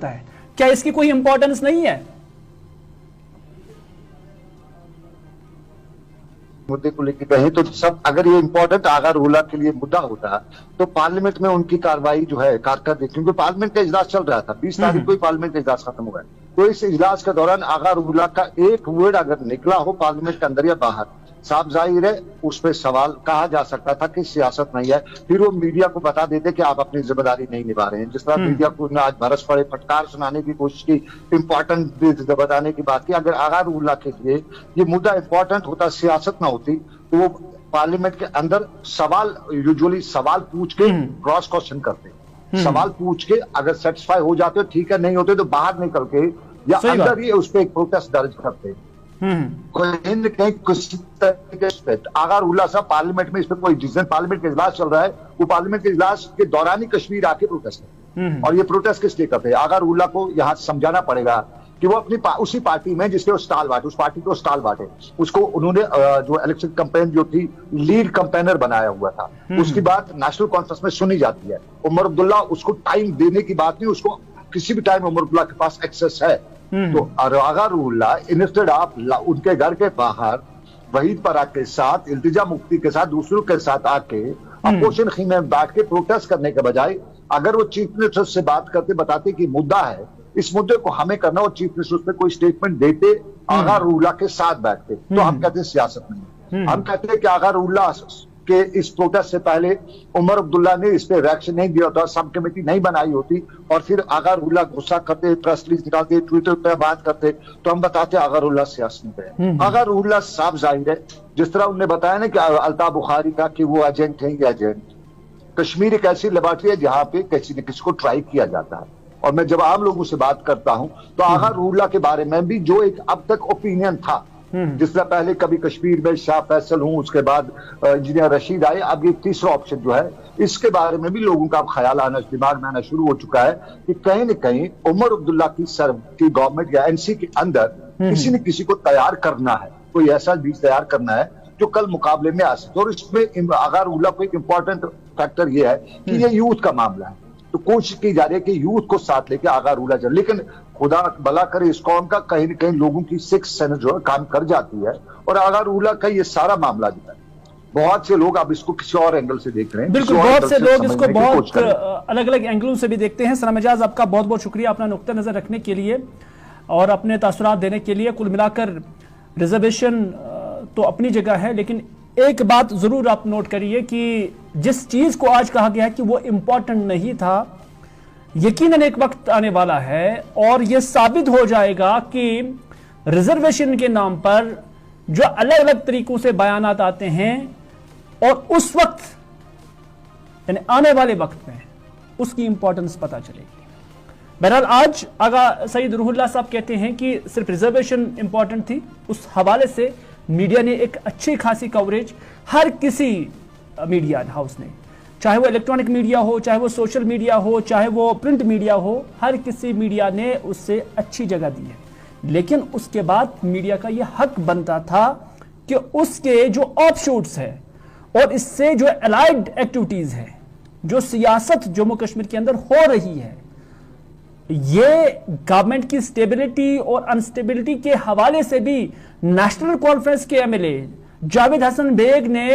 सकता है? क्या इसकी कोई इंपॉर्टेंस नहीं है? मुद्दे को लेकर कहें तो सब, अगर ये इम्पोर्टेंट आगा रूला के लिए मुद्दा होता तो पार्लियामेंट में उनकी कार्रवाई जो है कारकर्दगी, क्योंकि पार्लियामेंट का इजलास चल रहा था, 20 तारीख को ही पार्लियामेंट का इजलास खत्म हुआ है, तो इस इजलास के दौरान आगा रूला का एक वर्ड अगर निकला हो पार्लियामेंट के अंदर या बाहर, साफ जाहिर है उस पर सवाल कहा जा सकता था कि सियासत नहीं है। फिर वो मीडिया को बता देते कि आप अपनी जिम्मेदारी नहीं निभा रहे हैं। जिस तरह मीडिया को आज बरस पड़े फटकार सुनाने की कोशिश की, इंपॉर्टेंट बताने की बात की। अगर आगा रूला के लिए ये मुद्दा इंपॉर्टेंट होता, सियासत ना होती, तो वो पार्लियामेंट के अंदर सवाल, यूजुअली सवाल पूछ के क्रॉस क्वेश्चन करते, सवाल पूछ के अगर सेटिस्फाई हो जाते ठीक है, नहीं होते तो बाहर निकल के या अंदर ही उस पर एक प्रोटेस्ट दर्ज करते। कहीं न कहीं कुछ तरीके से आगा रूला साहब पार्लियामेंट में इस पर कोई डिसीजन, पार्लियामेंट का इजलास चल रहा है, वो पार्लियामेंट के इजलास के दौरान ही कश्मीर आके प्रोटेस्ट है। और ये प्रोटेस्ट किस लिए करते हैं? आगा रूला को यहाँ समझाना पड़ेगा कि वो अपनी उसी पार्टी में जिसके वो स्टाल बांटे, उस पार्टी को स्टाल बांटे, उसको उन्होंने जो इलेक्शन कैंपेन जो थी लीड कैंपेनर बनाया हुआ था, उसकी बात नेशनल कॉन्फ्रेंस में सुनी जाती है। उमर अब्दुल्ला, उसको टाइम देने की बात नहीं, उसको किसी भी टाइम उमर अब्दुल्ला के पास एक्सेस है। तो आगा रूला इंस्टेड ऑफ उनके घर के बाहर वहीद परा के साथ, इल्तिजा मुफ्ती के साथ, दूसरों के साथ आके अपोजिशन खीमे में बैठ के प्रोटेस्ट करने के बजाय अगर वो चीफ मिनिस्टर से बात करते, बताते कि मुद्दा है, इस मुद्दे को हमें करना, और चीफ मिनिस्टर उस पर कोई स्टेटमेंट देते आगा रूला के साथ बैठते, तो हम कहते हैं सियासत नहीं। हम कहते हैं कि आगा रूला के इस प्रोटेस्ट से पहले उमर अब्दुल्ला ने इस पे रिएक्शन नहीं दिया होता, सब कमेटी नहीं बनाई होती, और फिर आगा रूला गुस्सा करते, प्रेस रिलीज निकालते, ट्विटर पे बात करते, तो हम बताते आगा रूला सियासत में है। आगा रूला साफ जाहिर है, जिस तरह उन्होंने बताया ना कि अल्ताफ बुखारी का कि वो एजेंट है या एजेंट, कश्मीर एक ऐसी लेबोरेटरी है जहां पे किसी न किसी को ट्राई किया जाता है। और मैं जब आम लोगों से बात करता हूं तो आगा रूला के बारे में भी जो एक अब तक ओपिनियन था, जिस तरह पहले कभी कश्मीर में शाह फैसल हूं, उसके बाद इंजीनियर रशीद आए, अब ये तीसरा ऑप्शन जो है, इसके बारे में भी लोगों का ख्याल आना, दिमाग में आना शुरू हो चुका है कि कहीं न कहीं उमर अब्दुल्ला की गवर्नमेंट या एनसी के अंदर किसी न किसी को तैयार करना है, कोई ऐसा बीज तैयार करना है जो कल मुकाबले में आ सके। और इसमें आगा रूला को एक इंपॉर्टेंट फैक्टर यह है कि ये यूथ का मामला है, तो कोशिश की जा रही है कि यूथ को साथ लेके आगा रूला चले। लेकिन खुदा भला करे इस कौम का कहीं न कहीं लोगों की सिक्स सेंस जो है काम कर जाती है, और आगा रूला का ये सारा मामला जो है, बहुत से लोग अब इसको किसी और एंगल से देख रहे हैं। बिल्कुल, बहुत से लोग इसको बहुत अलग अलग एंगलों से भी देखते हैं। सलाम एजाज, आपका बहुत बहुत शुक्रिया अपना नुक्ता नजर रखने के लिए और अपने तासुरात देने के लिए। कुल मिलाकर रिजर्वेशन तो अपनी जगह है, लेकिन एक बात जरूर आप नोट करिए कि जिस चीज को आज कहा गया है कि वो इंपॉर्टेंट नहीं था, यकीनन एक वक्त आने वाला है और यह साबित हो जाएगा कि रिजर्वेशन के नाम पर जो अलग अलग तरीकों से बयानात आते हैं, और उस वक्त यानी आने वाले वक्त में उसकी इंपॉर्टेंस पता चलेगी। बहरहाल आज आगा सईद रूहुल्लाह साहब कहते हैं कि सिर्फ रिजर्वेशन इंपॉर्टेंट थी, उस हवाले से मीडिया ने एक अच्छी खासी कवरेज, हर किसी मीडिया हाउस ने, चाहे वो इलेक्ट्रॉनिक मीडिया हो, चाहे वो सोशल मीडिया हो, चाहे वो प्रिंट मीडिया हो, हर किसी मीडिया ने उससे अच्छी जगह दी है। लेकिन उसके बाद मीडिया का यह हक बनता था कि उसके जो ऑफशूट्स है और इससे जो अलाइड एक्टिविटीज है, जो सियासत जम्मू कश्मीर के अंदर हो रही है, ये गवर्नमेंट की स्टेबिलिटी और अनस्टेबिलिटी के हवाले से भी नेशनल कॉन्फ्रेंस के एमएलए जावेद हसन बेग ने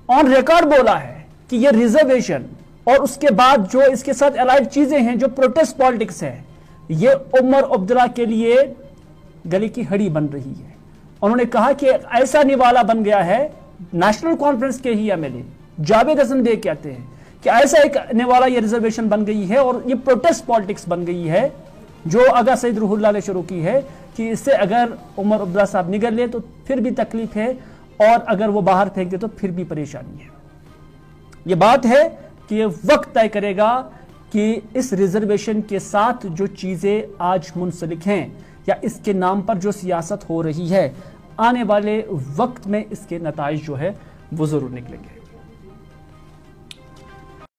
ऑन रिकॉर्ड बोला है कि ये रिजर्वेशन और उसके बाद जो इसके साथ अलाइड चीजें हैं, जो प्रोटेस्ट पॉलिटिक्स है, ये उमर अब्दुल्ला के लिए गले की हड्डी बन रही है। उन्होंने कहा कि ऐसा निवाला बन गया है, नेशनल कॉन्फ्रेंस के ही एमएलए जावेद हसन बेग कहते हैं कि ऐसा एक निवाला ये रिजर्वेशन बन गई है और ये प्रोटेस्ट पॉलिटिक्स बन गई है जो आगा सईद रूहुल्लाह ने शुरू की है, कि इससे अगर उमर अब्दुल्ला साहब निगल ले तो फिर भी तकलीफ है, और अगर वो बाहर फेंक दे तो फिर भी परेशानी है। ये बात है कि ये वक्त तय करेगा कि इस रिजर्वेशन के साथ जो चीजें आज मुंसलिक हैं या इसके नाम पर जो सियासत हो रही है, आने वाले वक्त में इसके नताइज जो है वो जरूर निकलेंगे।